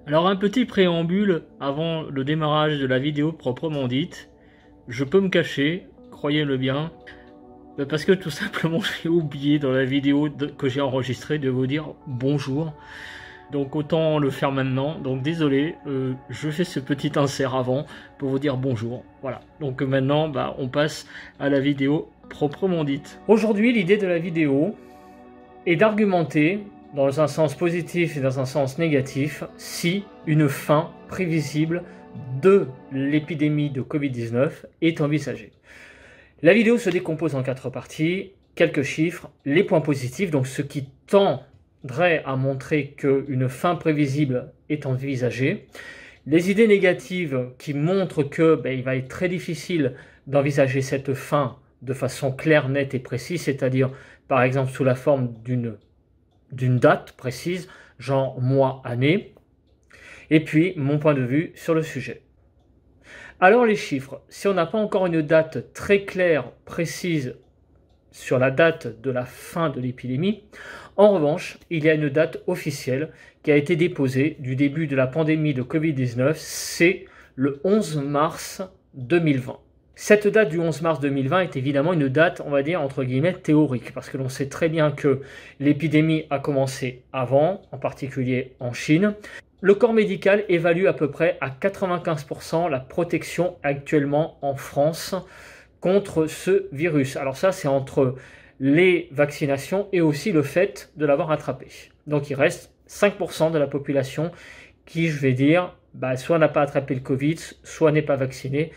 Alors un petit préambule avant le démarrage de la vidéo proprement dite. Je peux me cacher, croyez-le bien, parce que tout simplement j'ai oublié dans la vidéo que j'ai enregistrée de vous dire bonjour. Donc autant le faire maintenant, donc désolé, je fais ce petit insert avant pour vous dire bonjour. Voilà, donc maintenant on passe à la vidéo proprement dite. Aujourd'hui l'idée de la vidéo est d'argumenter dans un sens positif et dans un sens négatif si une fin prévisible de l'épidémie de Covid-19 est envisagée. La vidéo se décompose en 4 parties, quelques chiffres, les points positifs, donc ce qui tendrait à montrer qu'une fin prévisible est envisagée, les idées négatives qui montrent que il va être très difficile d'envisager cette fin de façon claire, nette et précise, c'est-à-dire par exemple sous la forme d'une date précise, genre mois, année, et puis mon point de vue sur le sujet. Alors les chiffres, si on n'a pas encore une date très claire, précise sur la date de la fin de l'épidémie, en revanche, il y a une date officielle qui a été déposée du début de la pandémie de Covid-19, c'est le 11 mars 2020. Cette date du 11 mars 2020 est évidemment une date, on va dire, entre guillemets, théorique, parce que l'on sait très bien que l'épidémie a commencé avant, en particulier en Chine. Le corps médical évalue à peu près à 95% la protection actuellement en France contre ce virus. Alors ça, c'est entre les vaccinations et aussi le fait de l'avoir attrapé. Donc il reste 5% de la population qui, je vais dire, soit n'a pas attrapé le Covid, soit n'est pas vacciné.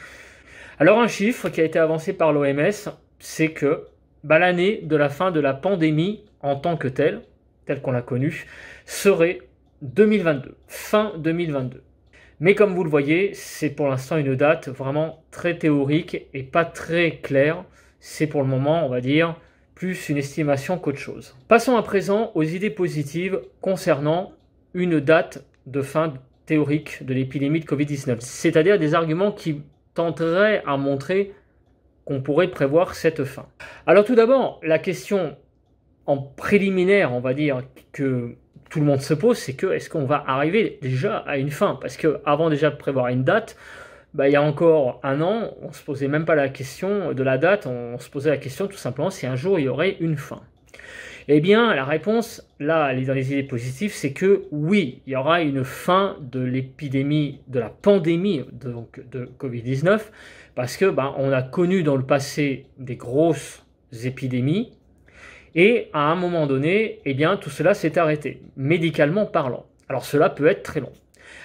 Alors un chiffre qui a été avancé par l'OMS, c'est que l'année de la fin de la pandémie en tant que telle qu'on l'a connue, serait 2022, fin 2022. Mais comme vous le voyez, c'est pour l'instant une date vraiment très théorique et pas très claire. C'est pour le moment, on va dire, plus une estimation qu'autre chose. Passons à présent aux idées positives concernant une date de fin théorique de l'épidémie de Covid-19, c'est-à-dire des arguments qui tenterait à montrer qu'on pourrait prévoir cette fin. Alors tout d'abord, la question en préliminaire, on va dire, que tout le monde se pose, c'est que est-ce qu'on va arriver déjà à une fin? Parce que avant déjà de prévoir une date, il y a encore un an, on se posait même pas la question de la date, on se posait la question tout simplement si un jour il y aurait une fin. Eh bien, la réponse, là, elle est dans les idées positives, c'est que oui, il y aura une fin de l'épidémie, de la pandémie de Covid-19, parce que on a connu dans le passé des grosses épidémies, et à un moment donné, eh bien, tout cela s'est arrêté, médicalement parlant. Alors cela peut être très long.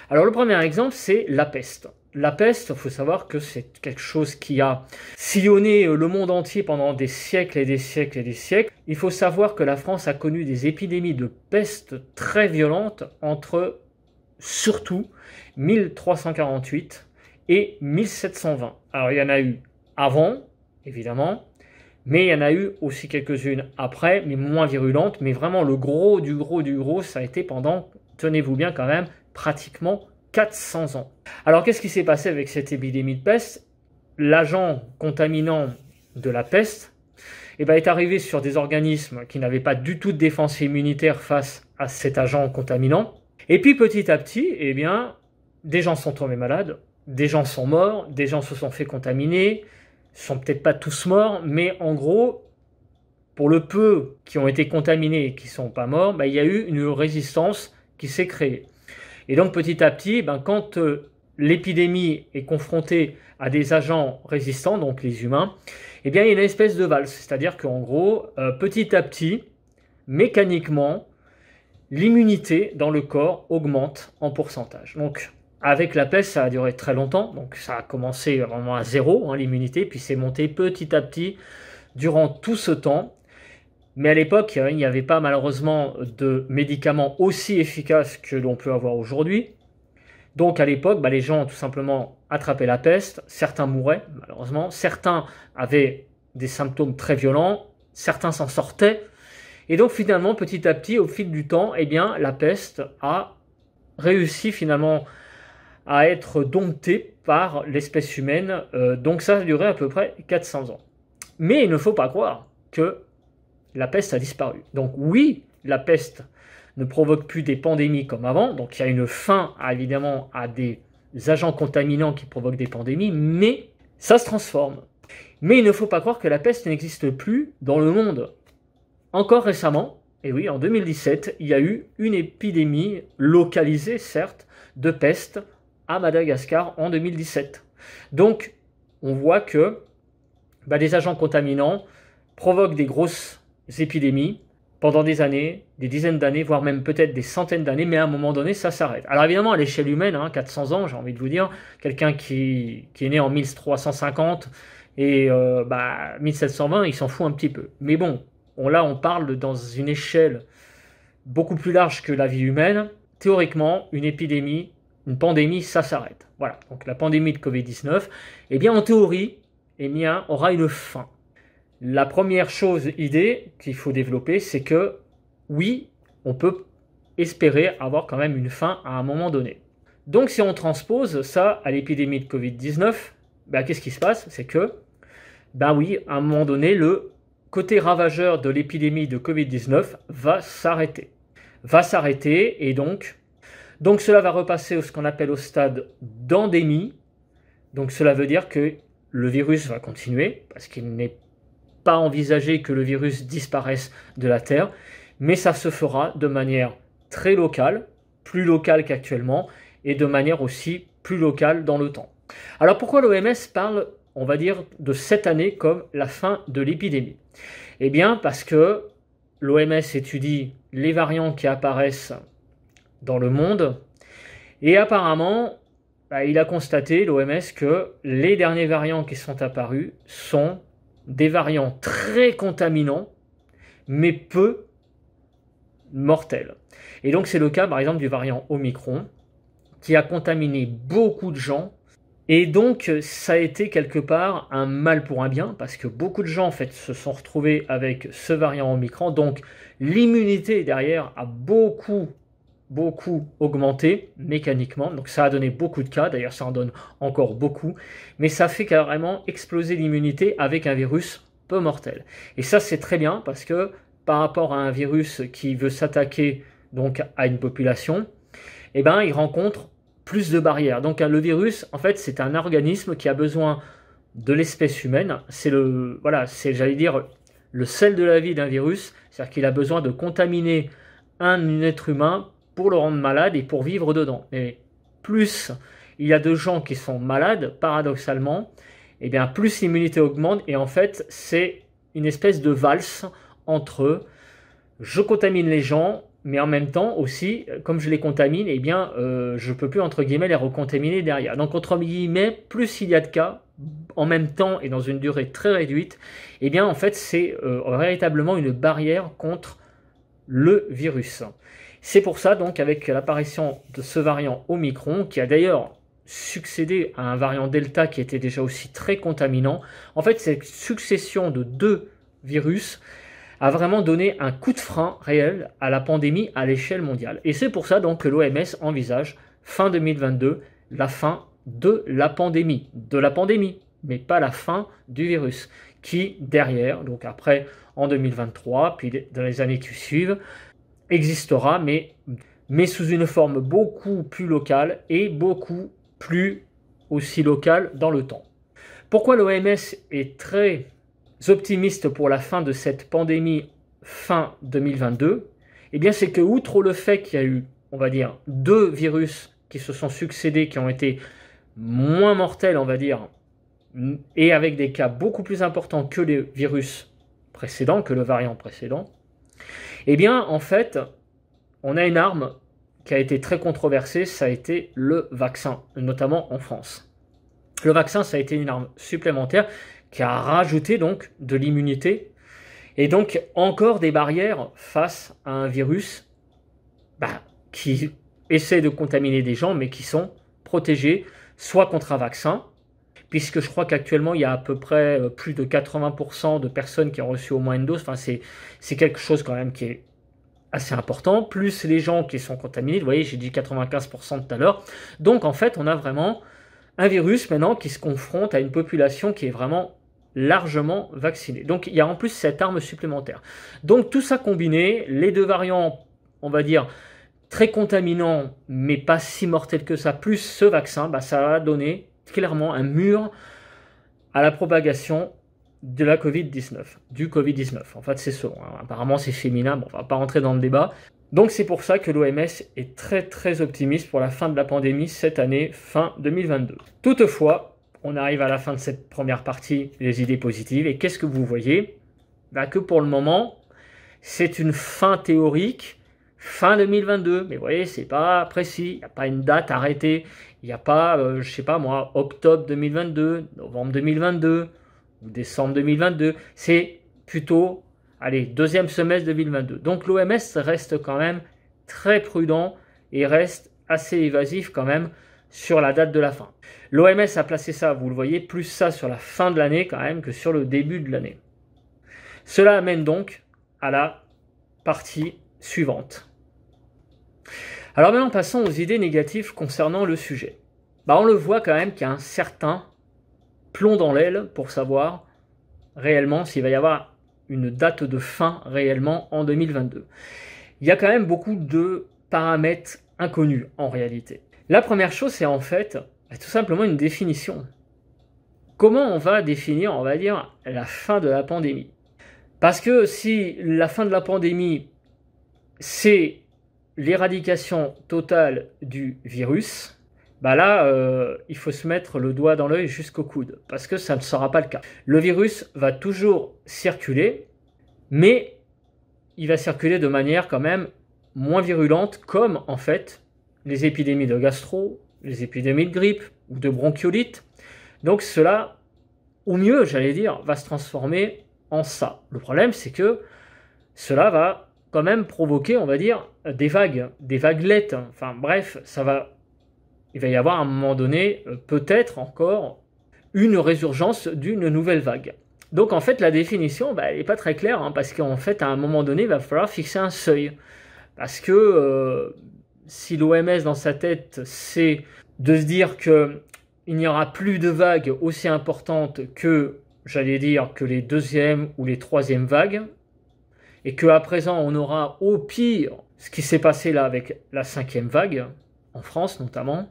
Alors le premier exemple, c'est la peste. La peste, il faut savoir que c'est quelque chose qui a sillonné le monde entier pendant des siècles et des siècles et des siècles. Il faut savoir que la France a connu des épidémies de peste très violentes entre surtout 1348 et 1720. Alors il y en a eu avant, évidemment, mais il y en a eu aussi quelques-unes après, mais moins virulentes. Mais vraiment le gros du gros du gros, ça a été pendant, tenez-vous bien quand même, pratiquement 400 ans. Alors qu'est-ce qui s'est passé avec cette épidémie de peste? L'agent contaminant de la peste est arrivé sur des organismes qui n'avaient pas du tout de défense immunitaire face à cet agent contaminant. Et puis petit à petit, des gens sont tombés malades, des gens sont morts, des gens se sont fait contaminer, sont peut-être pas tous morts, mais en gros, pour le peu qui ont été contaminés et qui ne sont pas morts, il y a eu une résistance qui s'est créée. Et donc petit à petit, quand l'épidémie est confrontée à des agents résistants, donc les humains, il y a une espèce de valse. C'est-à-dire qu'en gros, petit à petit, mécaniquement, l'immunité dans le corps augmente en pourcentage. Donc avec la peste, ça a duré très longtemps. Donc ça a commencé vraiment à zéro, l'immunité, puis c'est monté petit à petit durant tout ce temps. Mais à l'époque, il n'y avait pas malheureusement de médicaments aussi efficaces que l'on peut avoir aujourd'hui. Donc à l'époque, les gens tout simplement attrapaient la peste, certains mouraient malheureusement, certains avaient des symptômes très violents, certains s'en sortaient. Et donc finalement, petit à petit, au fil du temps, la peste a réussi finalement à être domptée par l'espèce humaine. Donc ça a duré à peu près 400 ans. Mais il ne faut pas croire que la peste a disparu. Donc oui, la peste ne provoque plus des pandémies comme avant, donc il y a une fin évidemment à des agents contaminants qui provoquent des pandémies, mais ça se transforme. Mais il ne faut pas croire que la peste n'existe plus dans le monde. Encore récemment, et oui, en 2017, il y a eu une épidémie localisée, certes, de peste à Madagascar en 2017. Donc, on voit que des agents contaminants provoquent des grosses épidémies pendant des années, des dizaines d'années, voire même peut-être des centaines d'années, mais à un moment donné, ça s'arrête. Alors évidemment, à l'échelle humaine, 400 ans, j'ai envie de vous dire, quelqu'un qui est né en 1350 et 1720, il s'en fout un petit peu. Mais bon, là, on parle dans une échelle beaucoup plus large que la vie humaine. Théoriquement, une épidémie, une pandémie, ça s'arrête. Voilà, donc la pandémie de Covid-19, eh bien en théorie, aura une fin. La première idée qu'il faut développer, c'est que oui, on peut espérer avoir quand même une fin à un moment donné. Donc si on transpose ça à l'épidémie de Covid-19, qu'est-ce qui se passe? C'est que, oui, à un moment donné, le côté ravageur de l'épidémie de Covid-19 va s'arrêter. Et donc cela va repasser ce qu'on appelle au stade d'endémie. Donc cela veut dire que le virus va continuer, parce qu'il n'est pas envisagé que le virus disparaisse de la Terre, mais ça se fera de manière très locale, plus locale qu'actuellement, et de manière aussi plus locale dans le temps. Alors pourquoi l'OMS parle, on va dire, de cette année comme la fin de l'épidémie? Eh bien parce que l'OMS étudie les variants qui apparaissent dans le monde, et apparemment, il a constaté, l'OMS, que les derniers variants qui sont apparus sont des variants très contaminants, mais peu mortels. Et donc c'est le cas par exemple du variant Omicron, qui a contaminé beaucoup de gens, et donc ça a été quelque part un mal pour un bien, parce que beaucoup de gens en fait se sont retrouvés avec ce variant Omicron, donc l'immunité derrière a beaucoup augmenté mécaniquement, donc ça a donné beaucoup de cas, d'ailleurs ça en donne encore beaucoup, mais ça fait carrément exploser l'immunité avec un virus peu mortel. Et ça c'est très bien, parce que par rapport à un virus qui veut s'attaquer donc à une population, il rencontre plus de barrières. Donc le virus, en fait, c'est un organisme qui a besoin de l'espèce humaine, c'est j'allais dire, le sel de la vie d'un virus, c'est-à-dire qu'il a besoin de contaminer un être humain pour le rendre malade et pour vivre dedans. Et plus il y a de gens qui sont malades, paradoxalement, plus l'immunité augmente, et en fait, c'est une espèce de valse entre je contamine les gens, mais en même temps aussi, comme je les contamine, je ne peux plus, entre guillemets, les recontaminer derrière. Donc, entre guillemets, plus il y a de cas, en même temps et dans une durée très réduite, en fait, c'est véritablement une barrière contre le virus. C'est pour ça, donc, avec l'apparition de ce variant Omicron, qui a d'ailleurs succédé à un variant Delta qui était déjà aussi très contaminant, en fait, cette succession de deux virus a vraiment donné un coup de frein réel à la pandémie à l'échelle mondiale. Et c'est pour ça donc que l'OMS envisage, fin 2022, la fin de la pandémie, mais pas la fin du virus, qui derrière, donc après en 2023, puis dans les années qui suivent, existera, mais sous une forme beaucoup plus locale et beaucoup plus aussi locale dans le temps. Pourquoi l'OMS est très optimiste pour la fin de cette pandémie fin 2022? C'est que, outre le fait qu'il y a eu, on va dire, deux virus qui se sont succédés, qui ont été moins mortels, on va dire, et avec des cas beaucoup plus importants que les virus précédents, que le variant précédent, en fait, on a une arme qui a été très controversée, ça a été le vaccin, notamment en France. Le vaccin, ça a été une arme supplémentaire qui a rajouté donc de l'immunité, et donc encore des barrières face à un virus qui essaie de contaminer des gens, mais qui sont protégés soit contre un vaccin, puisque je crois qu'actuellement il y a à peu près plus de 80% de personnes qui ont reçu au moins une dose, c'est quelque chose quand même qui est assez important, plus les gens qui sont contaminés, vous voyez, j'ai dit 95% tout à l'heure, donc en fait on a vraiment un virus maintenant qui se confronte à une population qui est vraiment largement vaccinée. Donc il y a en plus cette arme supplémentaire. Donc tout ça combiné, les deux variants on va dire, très contaminant, mais pas si mortel que ça, plus ce vaccin, bah, ça va donner clairement un mur à la propagation de la Covid-19, du Covid-19. En fait, c'est selon. Hein. Apparemment, c'est féminin. Bon, on va pas rentrer dans le débat. Donc, c'est pour ça que l'OMS est très, très optimiste pour la fin de la pandémie cette année, fin 2022. Toutefois, on arrive à la fin de cette première partie, les idées positives. Et qu'est-ce que vous voyez? Bah, que pour le moment, c'est une fin théorique, fin 2022. Mais vous voyez, c'est pas précis. Il n'y a pas une date arrêtée. Il n'y a pas, je sais pas moi, octobre 2022, novembre 2022 ou décembre 2022. C'est plutôt, allez, deuxième semestre 2022. Donc l'OMS reste quand même très prudent et reste assez évasif quand même sur la date de la fin. L'OMS a placé ça, vous le voyez, plus ça sur la fin de l'année quand même que sur le début de l'année. Cela amène donc à la partie suivante. Alors maintenant, passons aux idées négatives concernant le sujet. Bah, on le voit quand même qu'il y a un certain plomb dans l'aile pour savoir réellement s'il va y avoir une date de fin réellement en 2022. Il y a quand même beaucoup de paramètres inconnus en réalité. La première chose, c'est en fait tout simplement une définition. Comment on va définir, on va dire, la fin de la pandémie? Parce que si la fin de la pandémie, c'est l'éradication totale du virus, bah là, il faut se mettre le doigt dans l'œil jusqu'au coude, parce que ça ne sera pas le cas. Le virus va toujours circuler, mais il va circuler de manière quand même moins virulente, comme en fait les épidémies de gastro, les épidémies de grippe ou de bronchiolite. Donc cela, au mieux, j'allais dire, va se transformer en ça. Le problème, c'est que cela va quand même provoquer, on va dire, des vaguelettes. Enfin bref, il va y avoir à un moment donné, peut-être encore, une résurgence d'une nouvelle vague. Donc en fait, la définition, elle n'est pas très claire, hein, parce qu'en fait, à un moment donné, il va falloir fixer un seuil. Parce que si l'OMS, dans sa tête, c'est de se dire qu'il n'y aura plus de vagues aussi importantes que, j'allais dire, que les deuxièmes ou les troisièmes vagues, et qu'à présent, on aura au pire ce qui s'est passé là avec la 5e vague, en France notamment,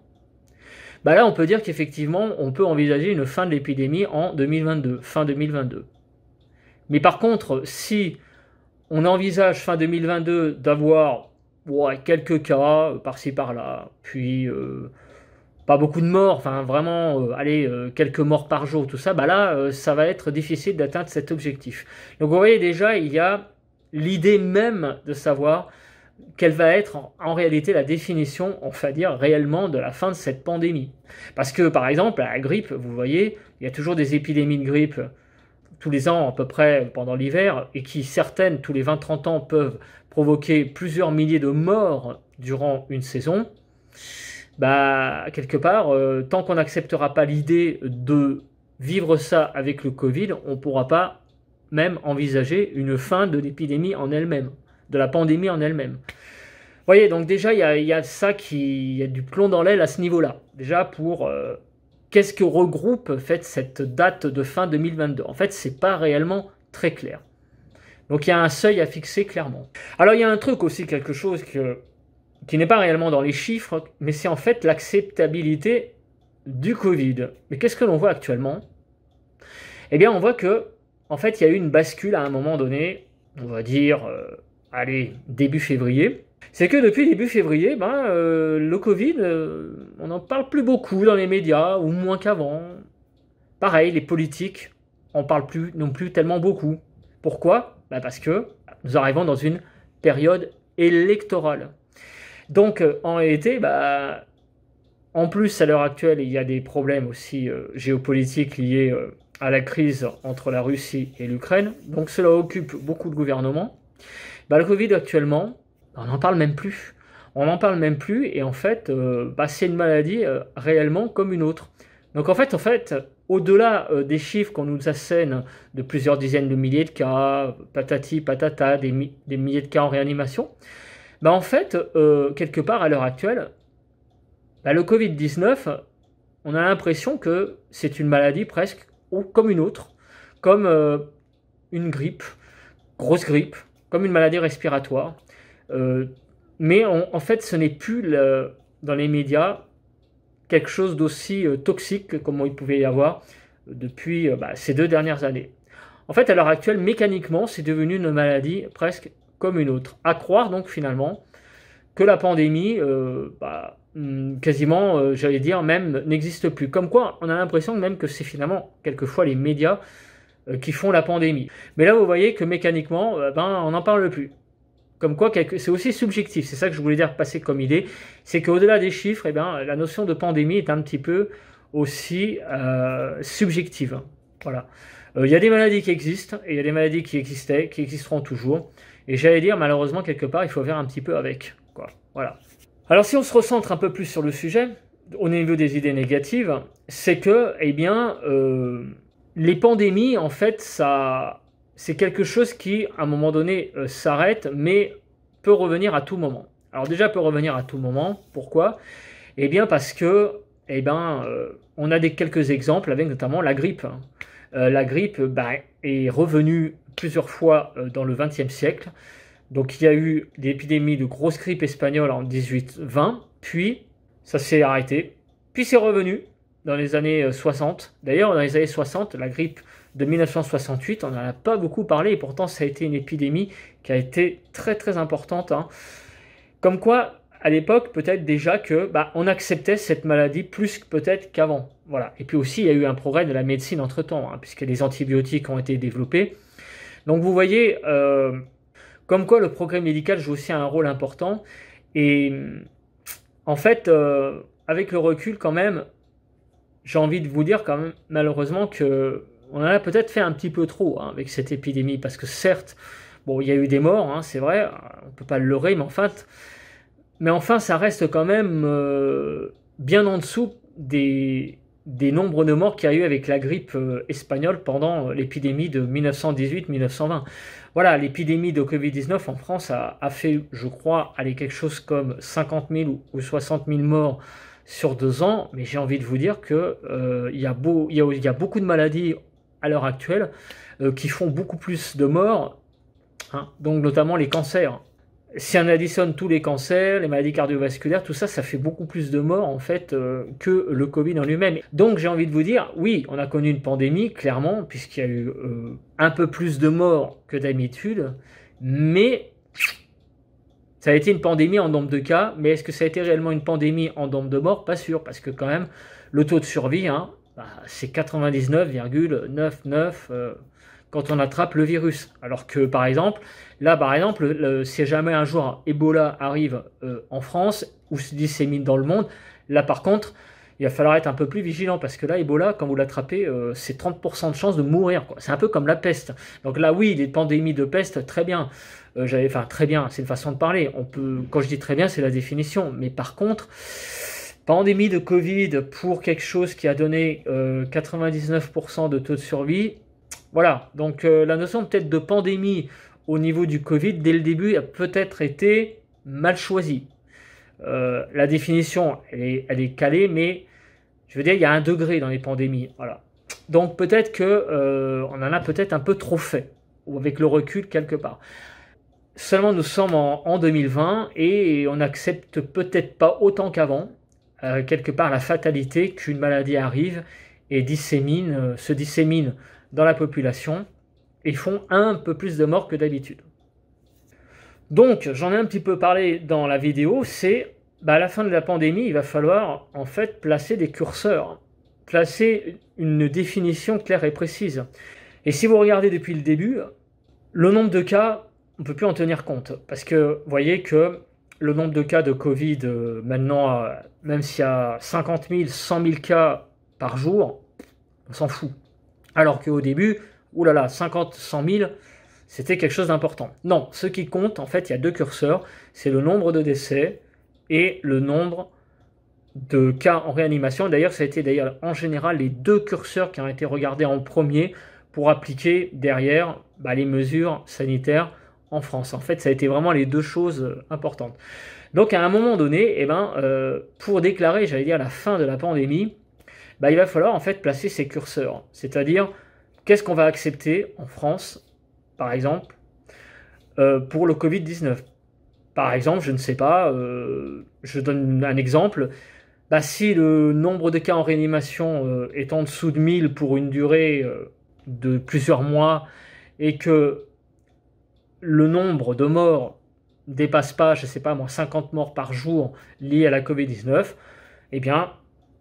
là on peut dire qu'effectivement, on peut envisager une fin de l'épidémie en 2022, fin 2022. Mais par contre, si on envisage fin 2022 d'avoir quelques cas par-ci par-là, puis pas beaucoup de morts, enfin vraiment, quelques morts par jour, tout ça, là, ça va être difficile d'atteindre cet objectif. Donc vous voyez déjà, il y a l'idée même de savoir quelle va être en réalité la définition, on va dire, réellement de la fin de cette pandémie. Parce que, par exemple, la grippe, vous voyez, il y a toujours des épidémies de grippe tous les ans à peu près pendant l'hiver, et qui, certaines, tous les 20-30 ans, peuvent provoquer plusieurs milliers de morts durant une saison. Quelque part, tant qu'on n'acceptera pas l'idée de vivre ça avec le Covid, on ne pourra pas même envisager une fin de l'épidémie en elle-même, de la pandémie en elle-même. Vous voyez, donc déjà, il y a il y a du plomb dans l'aile à ce niveau-là. Déjà, pour qu'est-ce que regroupe en fait, cette date de fin 2022? En fait, c'est pas réellement très clair. Donc, il y a un seuil à fixer clairement. Alors, il y a un truc aussi, quelque chose qui n'est pas réellement dans les chiffres, mais c'est en fait l'acceptabilité du Covid. Mais qu'est-ce que l'on voit actuellement? Eh bien, on voit que en fait, il y a eu une bascule à un moment donné, on va dire, début février. C'est que depuis début février, le Covid, on n'en parle plus beaucoup dans les médias, ou moins qu'avant. Pareil, les politiques n'en parlent plus non plus tellement beaucoup. Pourquoi? Parce que nous arrivons dans une période électorale. Donc, en réalité, en plus, à l'heure actuelle, il y a des problèmes aussi géopolitiques liés à la crise entre la Russie et l'Ukraine. Donc cela occupe beaucoup de gouvernements. Le Covid actuellement, on n'en parle même plus. On n'en parle même plus et en fait, c'est une maladie réellement comme une autre. Donc en fait au-delà des chiffres qu'on nous assène de plusieurs dizaines de milliers de cas, patati patata, des milliers de cas en réanimation, en fait, quelque part à l'heure actuelle, le Covid-19, on a l'impression que c'est une maladie presque comme une autre, comme une grippe, grosse grippe, comme une maladie respiratoire. mais en fait, ce n'est plus dans les médias quelque chose d'aussi toxique comme il pouvait y avoir depuis ces 2 dernières années. En fait, à l'heure actuelle, mécaniquement, c'est devenu une maladie presque comme une autre. À croire donc finalement que la pandémie, quasiment, j'allais dire, même n'existe plus. Comme quoi, on a l'impression même que c'est finalement quelquefois les médias qui font la pandémie. Mais là, vous voyez que mécaniquement, on n'en parle plus. Comme quoi, c'est aussi subjectif. C'est ça que je voulais dire passer comme idée. C'est qu'au-delà des chiffres, la notion de pandémie est un petit peu aussi subjective. Voilà. Il y a des maladies qui existent, et il y a des maladies qui existaient, qui existeront toujours. Et j'allais dire, malheureusement, quelque part, il faut faire un petit peu avec. Quoi. Voilà. Alors, si on se recentre un peu plus sur le sujet, au niveau des idées négatives, c'est que, les pandémies, en fait, c'est quelque chose qui, à un moment donné, s'arrête, mais peut revenir à tout moment. Alors déjà, peut revenir à tout moment. Pourquoi? Eh bien, parce que, on a quelques exemples avec notamment la grippe. La grippe est revenue plusieurs fois dans le XXe siècle. Donc, il y a eu des épidémies de grosse grippe espagnole en 1820, puis ça s'est arrêté, puis c'est revenu dans les années 60. D'ailleurs, dans les années 60, la grippe de 1968, on n'en a pas beaucoup parlé, et pourtant ça a été une épidémie qui a été très très importante. Comme quoi, à l'époque, peut-être déjà que on acceptait cette maladie plus peut-être qu'avant. Voilà. Et puis aussi, il y a eu un progrès de la médecine entre-temps, puisque les antibiotiques ont été développés. Donc vous voyez, comme quoi le progrès médical joue aussi un rôle important. Et en fait, avec le recul quand même, j'ai envie de vous dire quand même malheureusement que on en a peut-être fait un petit peu trop avec cette épidémie, parce que certes, bon, il y a eu des morts, c'est vrai, on ne peut pas le leurrer, mais enfin, ça reste quand même bien en dessous des nombres de morts qu'il y a eu avec la grippe espagnole pendant l'épidémie de 1918-1920. Voilà, l'épidémie de Covid-19 en France a fait, je crois, quelque chose comme 50 000 ou 60 000 morts sur 2 ans, mais j'ai envie de vous dire que il y a beaucoup de maladies à l'heure actuelle qui font beaucoup plus de morts, donc notamment les cancers. Si on additionne tous les cancers, les maladies cardiovasculaires, tout ça, ça fait beaucoup plus de morts en fait que le Covid en lui-même. Donc j'ai envie de vous dire, oui, on a connu une pandémie, clairement, puisqu'il y a eu un peu plus de morts que d'habitude, mais ça a été une pandémie en nombre de cas, mais est-ce que ça a été réellement une pandémie en nombre de morts? Pas sûr, parce que quand même, le taux de survie, c'est 99,99 quand on attrape le virus. Alors que, par exemple, si jamais un jour Ebola arrive en France ou se dissémine dans le monde, là, par contre, il va falloir être un peu plus vigilant, parce que là, Ebola, quand vous l'attrapez, c'est 30% de chance de mourir. C'est un peu comme la peste. Donc là, oui, les pandémies de peste, très bien. Très bien, c'est une façon de parler. Quand je dis très bien, c'est la définition. Mais par contre, pandémie de Covid pour quelque chose qui a donné 99% de taux de survie, voilà. Donc la notion peut-être de pandémie au niveau du Covid, dès le début, a peut-être été mal choisie. La définition, elle est calée, mais je veux dire, il y a un degré dans les pandémies. Voilà. Donc peut-être qu'on en a peut-être un peu trop fait, ou avec le recul quelque part. Seulement, nous sommes en 2020 et on n'accepte peut-être pas autant qu'avant, quelque part, la fatalité qu'une maladie arrive et se dissémine dans la population et font un peu plus de morts que d'habitude. Donc, j'en ai un petit peu parlé dans la vidéo, c'est à la fin de la pandémie, il va falloir en fait placer des curseurs, placer une définition claire et précise. Et si vous regardez depuis le début, le nombre de cas, on ne peut plus en tenir compte, parce que vous voyez que le nombre de cas de Covid, maintenant, même s'il y a 50 000, 100 000 cas par jour, on s'en fout. Alors qu'au début, 50, 100 000, c'était quelque chose d'important. Non, ce qui compte, en fait, il y a 2 curseurs, c'est le nombre de décès et le nombre de cas en réanimation. D'ailleurs, ça a été en général les 2 curseurs qui ont été regardés en premier pour appliquer derrière les mesures sanitaires en France. En fait, ça a été vraiment les 2 choses importantes. Donc, à un moment donné, pour déclarer, la fin de la pandémie, il va falloir en fait placer ces curseurs. C'est-à-dire, qu'est-ce qu'on va accepter en France, par exemple, pour le Covid-19? Par exemple, je ne sais pas, je donne un exemple, bah, si le nombre de cas en réanimation est en dessous de 1000 pour une durée de plusieurs mois et que le nombre de morts dépasse pas, je ne sais pas moi, 50 morts par jour liés à la Covid-19, eh bien,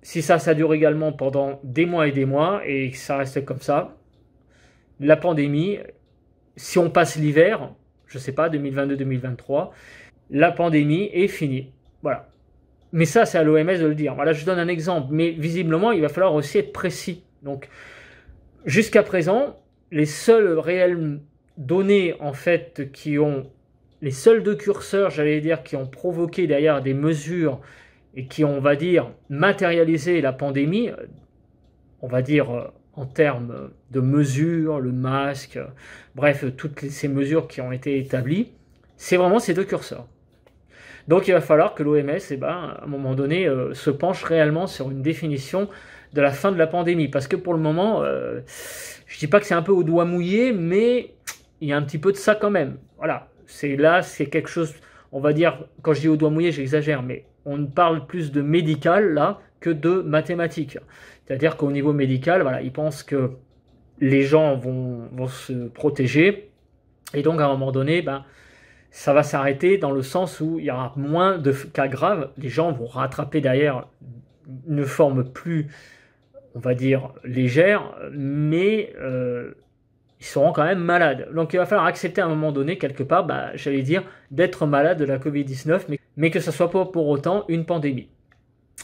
si ça dure également pendant des mois et que ça reste comme ça, la pandémie, si on passe l'hiver, je ne sais pas, 2022-2023, la pandémie est finie. Voilà. Mais ça, c'est à l'OMS de le dire. Voilà, je donne un exemple. Mais visiblement, il va falloir aussi être précis. Donc, jusqu'à présent, les seules réelles données, en fait, les seuls deux curseurs, j'allais dire, qui ont provoqué derrière des mesures et qui ont, on va dire, matérialisé la pandémie, on va dire en termes de mesures, le masque, bref, toutes ces mesures qui ont été établies, c'est vraiment ces deux curseurs. Donc il va falloir que l'OMS, à un moment donné, se penche réellement sur une définition de la fin de la pandémie. Parce que pour le moment, je ne dis pas que c'est un peu au doigt mouillé, mais il y a un petit peu de ça quand même. Voilà, c'est quelque chose, on va dire, quand je dis au doigt mouillé, j'exagère, mais on parle plus de médical là que de mathématiques. C'est-à-dire qu'au niveau médical, voilà, ils pensent que les gens vont se protéger, et donc à un moment donné, ça va s'arrêter dans le sens où il y aura moins de cas graves, les gens vont rattraper derrière une forme plus, on va dire, légère, mais ils seront quand même malades. Donc il va falloir accepter à un moment donné, quelque part, j'allais dire, d'être malade de la Covid-19, mais que ça ne soit pas pour autant une pandémie.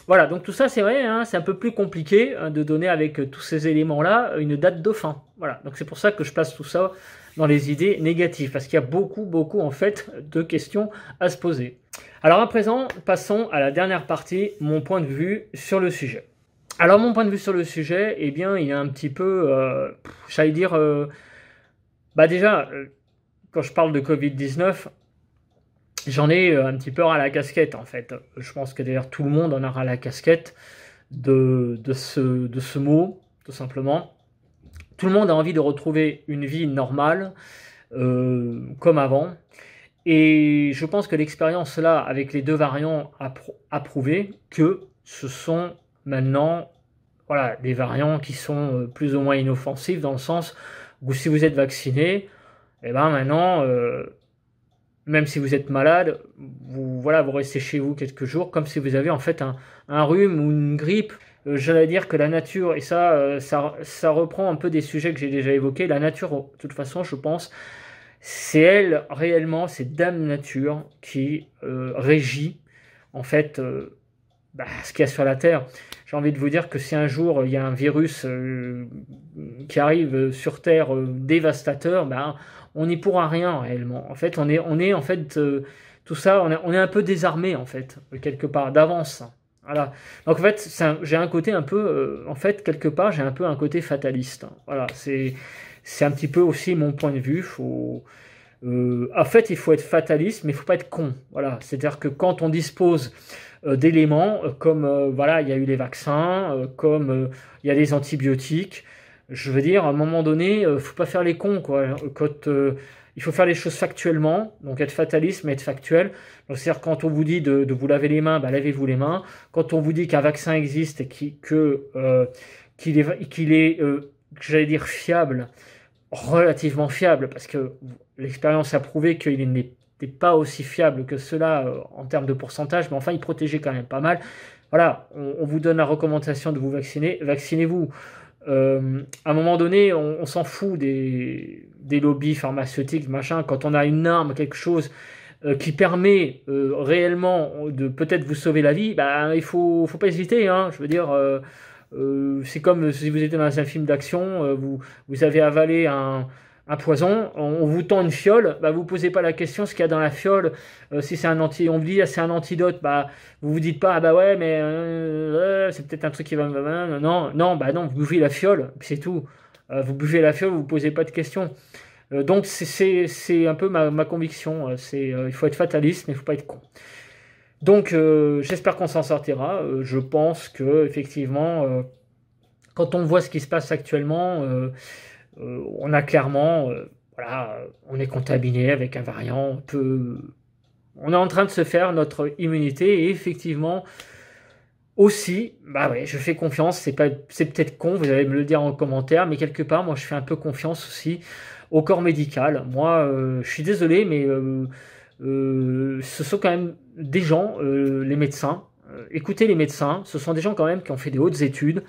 Voilà, donc tout ça, c'est vrai, hein, c'est un peu plus compliqué de donner avec tous ces éléments-là une date de fin. Voilà, donc c'est pour ça que je place tout ça dans les idées négatives, parce qu'il y a beaucoup, en fait, de questions à se poser. Alors à présent, passons à la dernière partie, mon point de vue sur le sujet. Alors mon point de vue sur le sujet, eh bien, il est un petit peu, j'allais dire, déjà, quand je parle de Covid-19, j'en ai un petit peu ras la casquette, en fait. Je pense que d'ailleurs tout le monde en a ras la casquette de ce mot, tout simplement. Tout le monde a envie de retrouver une vie normale, comme avant. Et je pense que l'expérience là, avec les deux variants, a prouvé que ce sont maintenant, voilà, des variants qui sont plus ou moins inoffensifs, dans le sens où si vous êtes vacciné, et maintenant, même si vous êtes malade, vous restez chez vous quelques jours, comme si vous aviez en fait un rhume ou une grippe. J'allais dire que la nature, et ça reprend un peu des sujets que j'ai déjà évoqués, la nature, de toute façon, je pense, c'est elle, réellement, c'est Dame Nature qui régit, en fait, ce qu'il y a sur la Terre. J'ai envie de vous dire que si un jour, il y a un virus qui arrive sur Terre dévastateur, on n'y pourra rien, réellement. En fait, on est en fait, tout ça, on est un peu désarmé, en fait, quelque part, d'avance. Voilà. Donc en fait, j'ai un côté un peu, en fait, quelque part, j'ai un peu un côté fataliste. Voilà, c'est un petit peu aussi mon point de vue. En fait, il faut être fataliste, mais il ne faut pas être con. Voilà, c'est-à-dire que quand on dispose d'éléments, comme voilà, il y a eu les vaccins, comme il y a les antibiotiques, je veux dire, à un moment donné, faut pas faire les cons, quoi. Il faut faire les choses factuellement, donc être fataliste, mais être factuel. Donc, c'est-à-dire quand on vous dit de vous laver les mains, lavez-vous les mains. Quand on vous dit qu'un vaccin existe et qu'il est j'allais dire fiable, relativement fiable, parce que l'expérience a prouvé qu'il n'était pas aussi fiable que cela en termes de pourcentage, mais enfin il protégeait quand même pas mal. Voilà, on vous donne la recommandation de vous vacciner, vaccinez-vous. À un moment donné, on s'en fout des lobbies pharmaceutiques, machin. Quand on a une arme, quelque chose qui permet réellement de peut-être vous sauver la vie, il faut pas hésiter, hein. Je veux dire, c'est comme si vous étiez dans un film d'action, vous avez avalé un poison, on vous tend une fiole, vous posez pas la question ce qu'il y a dans la fiole, si c'est on vous dit c'est un antidote, vous vous dites pas ouais mais c'est peut-être un truc qui va non, vous buvez la fiole, c'est tout. Vous buvez la fiole, vous posez pas de questions. Donc c'est un peu ma conviction, il faut être fataliste mais il faut pas être con. Donc j'espère qu'on s'en sortira. Je pense que effectivement, quand on voit ce qui se passe actuellement, on a clairement, on est contaminé avec un variant On est en train de se faire notre immunité et effectivement, aussi, bah ouais, je fais confiance, c'est peut-être con, vous allez me le dire en commentaire, mais quelque part, moi, je fais un peu confiance aussi au corps médical. Moi, je suis désolé, mais ce sont quand même des gens, les médecins. Écoutez les médecins, ce sont des gens quand même qui ont fait des hautes études,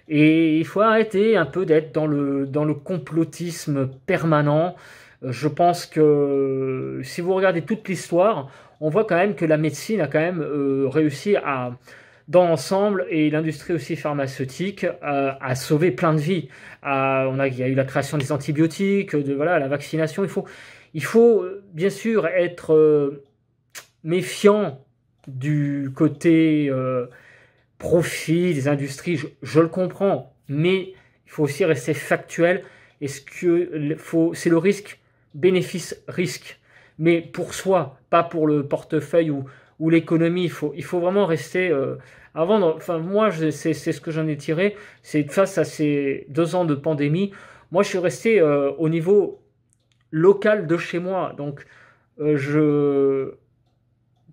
et il faut arrêter un peu d'être dans le complotisme permanent. Je pense que si vous regardez toute l'histoire, on voit quand même que la médecine a quand même réussi à dans l'ensemble, et l'industrie aussi pharmaceutique a sauvé plein de vies. Il y a eu la création des antibiotiques, voilà, la vaccination. Il faut bien sûr être méfiant du côté profit des industries, je le comprends, mais il faut aussi rester factuel. C'est le risque, bénéfice, risque, mais pour soi, pas pour le portefeuille ou l'économie. Il faut vraiment rester moi, c'est ce que j'en ai tiré, c'est face à ces 2 ans de pandémie, moi je suis resté au niveau local de chez moi. Donc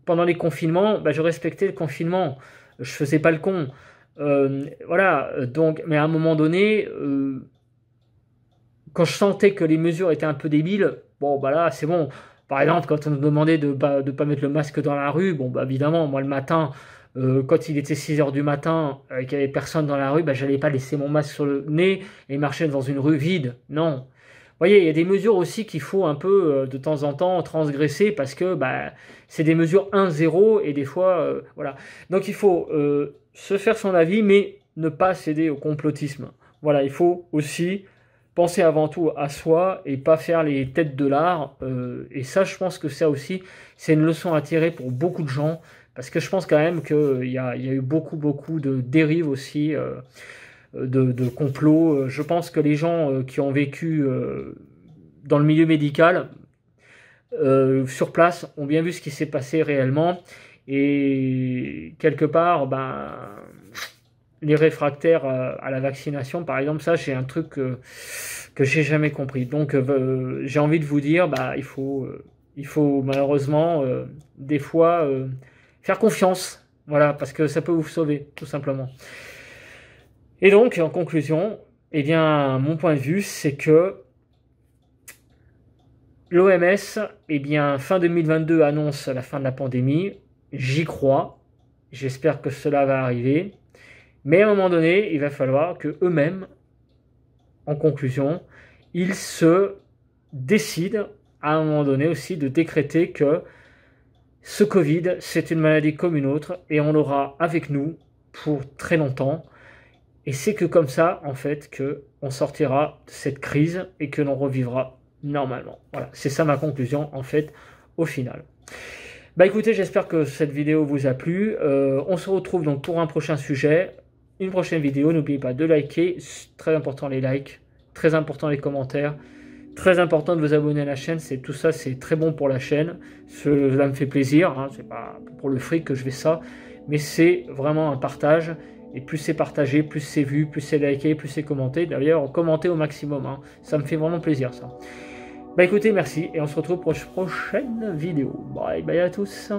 pendant les confinements, bah, je respectais le confinement, je faisais pas le con. Voilà, donc, mais à un moment donné, quand je sentais que les mesures étaient un peu débiles, bon bah là c'est bon. Par exemple, quand on nous demandait de pas mettre le masque dans la rue, bon bah évidemment, moi le matin, quand il était 6 heures du matin et qu'il n'y avait personne dans la rue, bah, j'allais pas laisser mon masque sur le nez et marcher dans une rue vide. Non. Vous voyez, il y a des mesures aussi qu'il faut un peu de temps en temps transgresser parce que bah, c'est des mesures 1-0 et des fois, voilà. Donc il faut se faire son avis, mais ne pas céder au complotisme. Voilà, il faut aussi penser avant tout à soi et pas faire les têtes de l'art. Et ça, je pense que ça aussi, c'est une leçon à tirer pour beaucoup de gens. Parce que je pense quand même qu'il y a eu beaucoup de dérives aussi, de complots. Je pense que les gens qui ont vécu dans le milieu médical, sur place, ont bien vu ce qui s'est passé réellement. Et quelque part, ben, les réfractaires à la vaccination, par exemple, ça, c'est un truc que j'ai jamais compris. Donc, j'ai envie de vous dire, bah, il faut malheureusement, des fois, faire confiance, voilà, parce que ça peut vous sauver, tout simplement. Et donc, en conclusion, eh bien, mon point de vue, c'est que l'OMS, eh bien, fin 2022 annonce la fin de la pandémie. J'y crois. J'espère que cela va arriver. Mais à un moment donné, il va falloir que eux-mêmes, en conclusion, ils se décident à un moment donné aussi de décréter que ce Covid, c'est une maladie comme une autre et on l'aura avec nous pour très longtemps. Et c'est que comme ça, en fait, qu'on sortira de cette crise et que l'on revivra normalement. Voilà, c'est ça ma conclusion, en fait, au final. Bah écoutez, j'espère que cette vidéo vous a plu. On se retrouve donc pour un prochain sujet, une prochaine vidéo. N'oubliez pas de liker, c'est très important les likes, très important les commentaires. Très important de vous abonner à la chaîne, tout ça, c'est très bon pour la chaîne. Cela me fait plaisir, hein, c'est pas pour le fric que je fais ça, mais c'est vraiment un partage. Et plus c'est partagé, plus c'est vu, plus c'est liké, plus c'est commenté. D'ailleurs, commentez au maximum, hein, ça me fait vraiment plaisir ça. Bah écoutez, merci, et on se retrouve pour une prochaine vidéo. Bye bye à tous.